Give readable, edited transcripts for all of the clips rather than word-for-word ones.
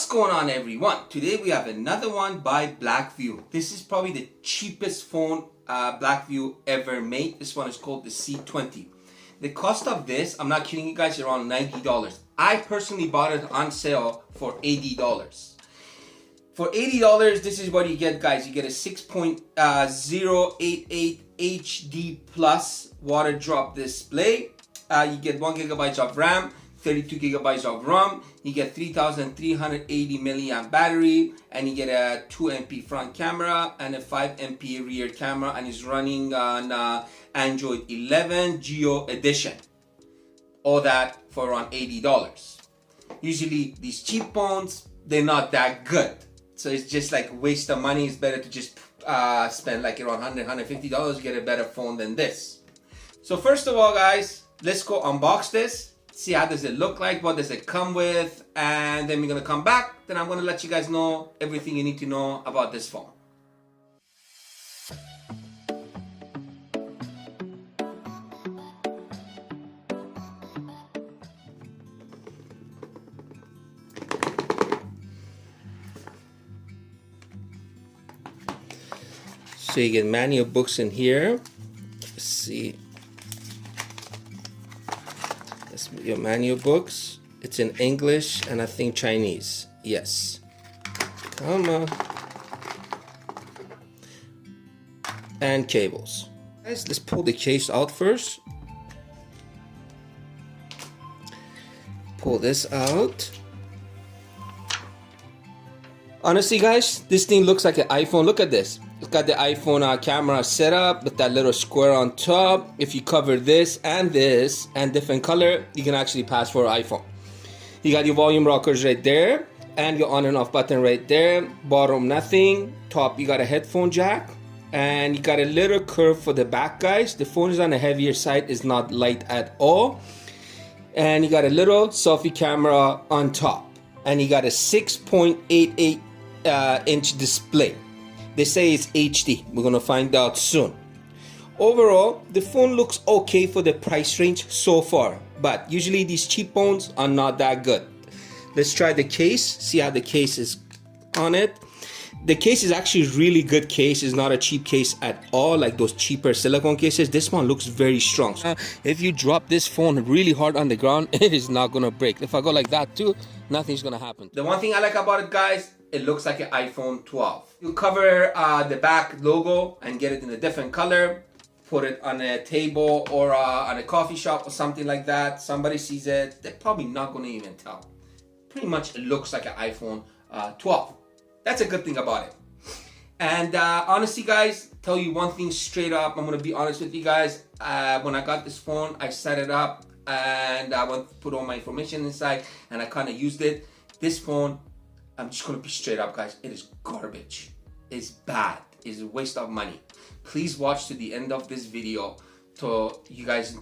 What's going on, everyone? Today we have another one by BLACKVIEW. This is probably the cheapest phone BLACKVIEW ever made. This one is called the C20. The cost of this, I'm not kidding you guys, is around $90. I personally bought it on sale for $80. For $80, this is what you get, guys. You get a 6.088 HD plus water drop display. You get 1 GB of RAM, 32 GB of ROM. You get 3,380 milliamp battery, and you get a 2 MP front camera and a 5 MP rear camera, and it's running on Android 11 Geo Edition. All that for around $80. Usually these cheap phones, they're not that good. So it's just like a waste of money. It's better to just spend like around $100, $150 to get a better phone than this. So first of all, guys, let's go unbox this. See how does it look like, what does it come with, and then we're gonna come back. Then I'm gonna let you guys know everything you need to know about this phone. So you get manual books in here. Let's see. That's your manual books. It's in English and I think Chinese. Yes. Come on. And cables. Guys, let's pull the case out first. Pull this out. Honestly, guys, this thing looks like an iPhone. Look at this. It's got the iPhone camera set up with that little square on top. If you cover this and different color, you can actually pass for an iPhone. You got your volume rockers right there, and your on and off button right there. Bottom, nothing. Top, you got a headphone jack, and you got a little curve for the back, guys. The phone is on the heavier side, it's not light at all. And you got a little selfie camera on top, and you got a 6.88 inch display. They say it's HD. We're gonna find out soon. Overall, the phone looks okay for the price range so far, but usually these cheap phones are not that good. Let's try the case, see how the case is on it. The case is actually a really good case. It's not a cheap case at all, like those cheaper silicone cases. This one looks very strong. If you drop this phone really hard on the ground, it is not gonna break. If I go like that too, nothing's gonna happen. The one thing I like about it, guys, it looks like an iPhone 12. You cover the back logo and get it in a different color, put it on a table or on a coffee shop or something like that. Somebody sees it, they're probably not gonna even tell. Pretty much it looks like an iPhone 12. That's a good thing about it. And honestly, guys, tell you one thing straight up, I'm gonna be honest with you guys. When I got this phone, I set it up and I went to put all my information inside and I kind of used it. This phone, I'm just gonna be straight up, guys, it is garbage. It's bad. It's a waste of money. Please watch to the end of this video to you guys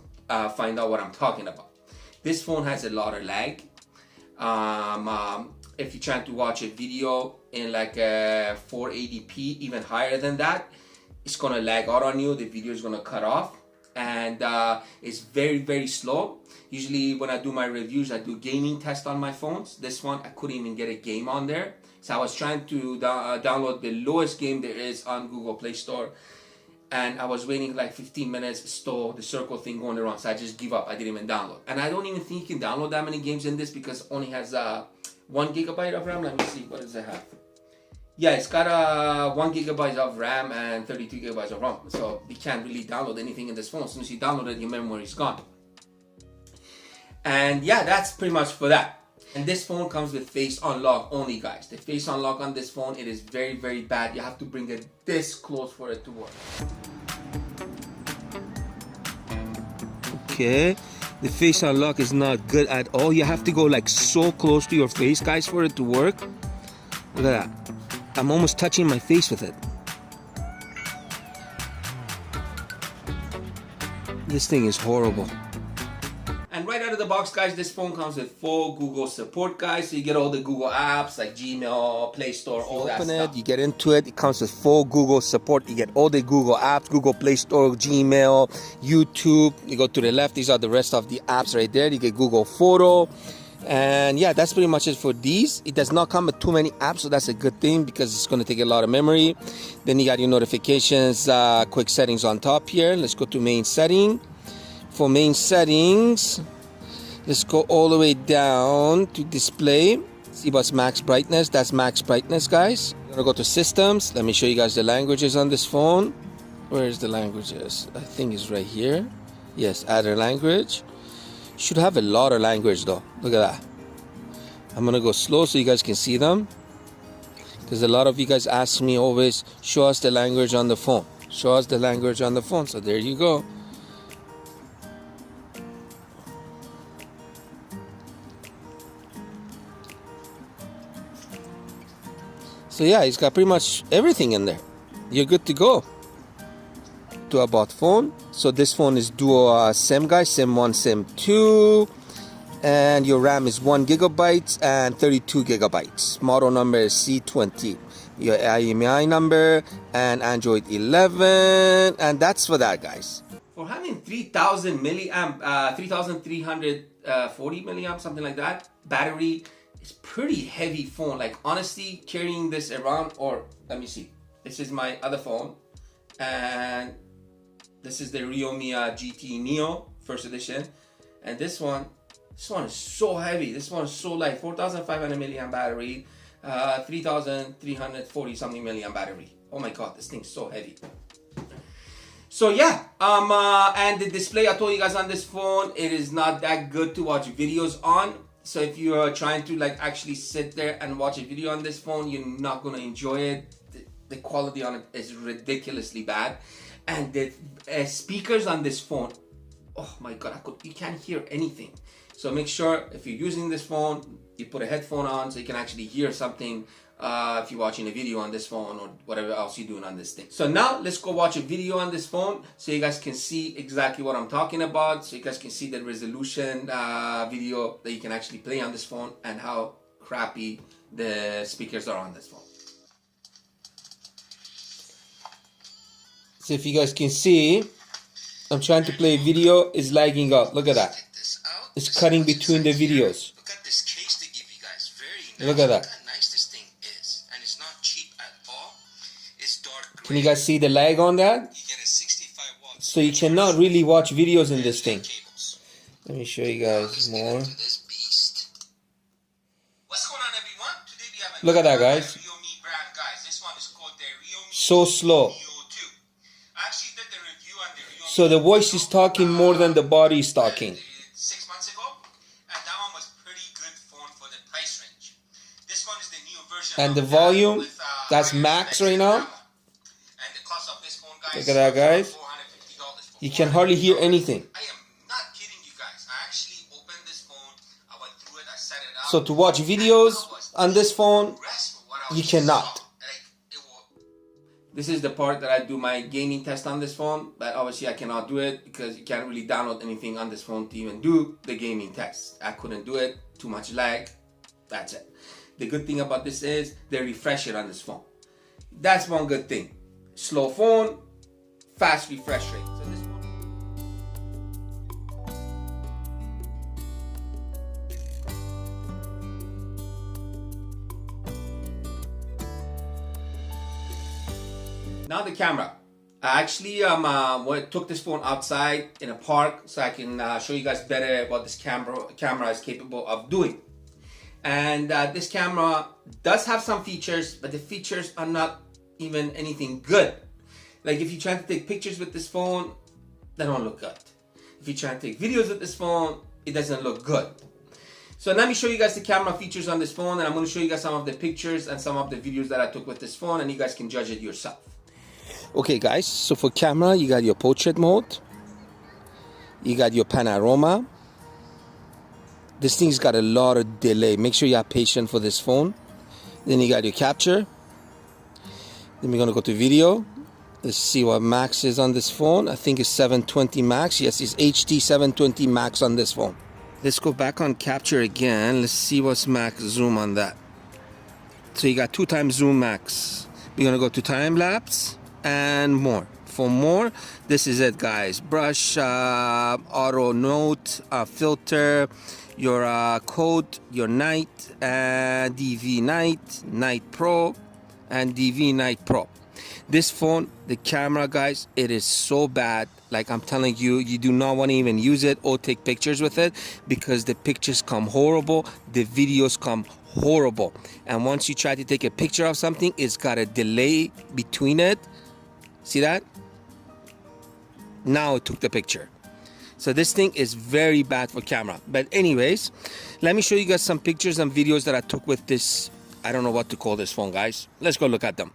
find out what I'm talking about. This phone has a lot of lag. If you're trying to watch a video in like a 480p, even higher than that, it's gonna lag out on you. The video is gonna cut off, and it's very, very slow. Usually when I do my reviews, I do gaming tests on my phones. This one, I couldn't even get a game on there. So I was trying to download the lowest game there is on Google Play Store, and I was waiting like 15 minutes, still the circle thing going around, so I just give up. I didn't even download. And I don't even think you can download that many games in this because it only has 1 GB of RAM. Let me see, what does it have? Yeah, it's got 1 GB of RAM and 32 GB of ROM. So you can't really download anything in this phone. As soon as you download it, your memory is gone. And yeah, that's pretty much for that. And this phone comes with face unlock only, guys. The face unlock on this phone, it is very, very bad. You have to bring it this close for it to work. Okay, the face unlock is not good at all. You have to go like so close to your face, guys, for it to work. Look at that. I'm almost touching my face with it. This thing is horrible. And right out of the box, guys, this phone comes with full Google support, guys. So you get all the Google apps like Gmail, Play Store, all that stuff. Open it, you get into it. It comes with full Google support. You get all the Google apps, Google Play Store, Gmail, YouTube. You go to the left. These are the rest of the apps right there. You get Google Photo. And yeah, that's pretty much it for these. It does not come with too many apps, so that's a good thing because it's going to take a lot of memory. Then you got your notifications, quick settings on top here. Let's go to main setting. For main settings, let's go all the way down to display. See what's max brightness. That's max brightness, guys. I'm gonna go to systems. Let me show you guys the languages on this phone. Where's the languages? I think it's right here. Yes, add a language. Should have a lot of language though. Look at that. I'm gonna go slow so you guys can see them, because a lot of you guys ask me always, show us the language on the phone. Show us the language on the phone. So there you go. So yeah, it's got pretty much everything in there. You're good to go. To about phone. So this phone is dual SIM, guys. SIM 1, SIM 2. And your RAM is 1 gigabyte and 32 gigabytes. Model number is C20. Your IMEI number and Android 11. And that's for that, guys. For having 3000 milliamp, 3340 milliamp, something like that, battery, it's pretty heavy phone. Like honestly, carrying this around, or let me see. This is my other phone, and this is the Realme GT Neo first edition, and this one is so heavy. This one is so light. 4500 milliamp battery, 3340 something milliamp battery. Oh my god, this thing's so heavy. So yeah, and the display, I told you guys on this phone, it is not that good to watch videos on. So if you are trying to like actually sit there and watch a video on this phone, you're not gonna enjoy it. The quality on it is ridiculously bad, and the speakers on this phone, oh my god, you can't hear anything. So make sure if you're using this phone, you put a headphone on so you can actually hear something if you're watching a video on this phone or whatever else you're doing on this thing. So now let's go watch a video on this phone so you guys can see exactly what I'm talking about, so you guys can see the resolution video that you can actually play on this phone and how crappy the speakers are on this phone. So if you guys can see, I'm trying to play a video, it's lagging out. Look at that. It's cutting between the videos. Look at this case they give you guys. Very nice. Look at that. Look how nice this thing is. And it's not cheap at all. It's dark gray. Can you guys see the lag on that? You get a 65 watts. So you cannot really watch videos in this thing. Let me show you guys more. This beast. What's going on, everyone? Today we have Look at that, guys. Realme brand, guys. This one is called the Realme So slow. So the voice is talking more than the body is talking. 6 months ago, and that one was pretty good phone for the price range. This one is the new version. And the volume, that's max right now. And the cost of this phone, guys, look at that, guys. $450. You can hardly hear anything. I am not kidding you guys. I actually opened this phone, I went through it, I set it up. So to watch videos on this phone, you cannot. This is the part that I do my gaming test on this phone, but obviously I cannot do it because you can't really download anything on this phone to even do the gaming test. I couldn't do it, too much lag, that's it. The good thing about this is the refresh rate on this phone. That's one good thing. Slow phone, fast refresh rate. So this one. Now the camera. I actually took this phone outside in a park so I can show you guys better what this camera is capable of doing. And this camera does have some features, but the features are not even anything good. Like if you're trying to take pictures with this phone, they don't look good. If you're trying to take videos with this phone, it doesn't look good. So let me show you guys the camera features on this phone, and I'm going to show you guys some of the pictures and some of the videos that I took with this phone, and you guys can judge it yourself. Okay guys, so for camera, you got your portrait mode, you got your panorama. This thing's got a lot of delay. Make sure you are patient for this phone. Then you got your capture. Then we're gonna go to video. Let's see what max is on this phone. I think it's 720 max. Yes, it's HD 720 max on this phone. Let's go back on capture again. Let's see what's max zoom on that. So you got 2x zoom max. We're gonna go to time lapse and more. For more, this is it guys. Brush, auto note, filter, your code, your Night, DV Night Pro, and DV Night Pro. This phone, the camera, guys, it is so bad. Like I'm telling you, you do not want to even use it or take pictures with it, because the pictures come horrible, the videos come horrible. And once you try to take a picture of something, it's got a delay between it. See that? Now it took the picture. So this thing is very bad for camera. But anyways, let me show you guys some pictures and videos that I took with this, I don't know what to call this phone, guys. Let's go look at them.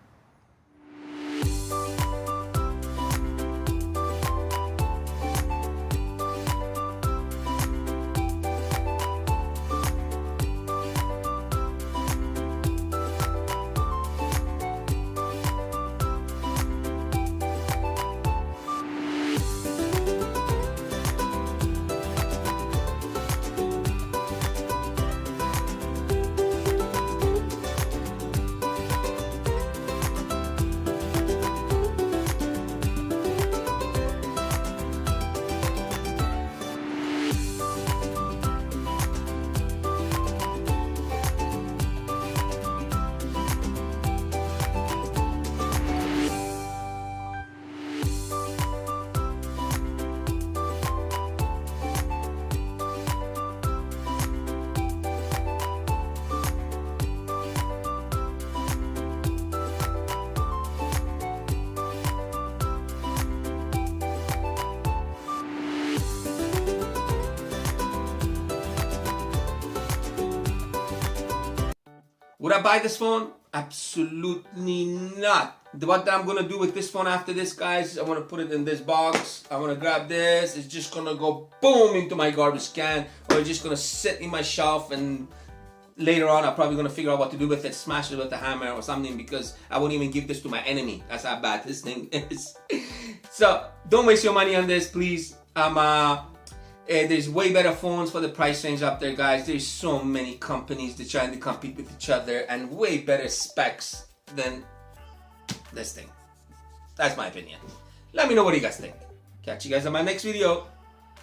Would I buy this phone? Absolutely not. What I'm gonna do with this phone after this, guys, I wanna put it in this box. I wanna grab this. It's just gonna go boom into my garbage can, or it's just gonna sit in my shelf, and later on I'm probably gonna figure out what to do with it, smash it with a hammer or something, because I won't even give this to my enemy. That's how bad this thing is. So don't waste your money on this, please. There's way better phones for the price range up there, guys. There's so many companies that are trying to compete with each other, and way better specs than this thing. That's my opinion. Let me know what you guys think. Catch you guys on my next video.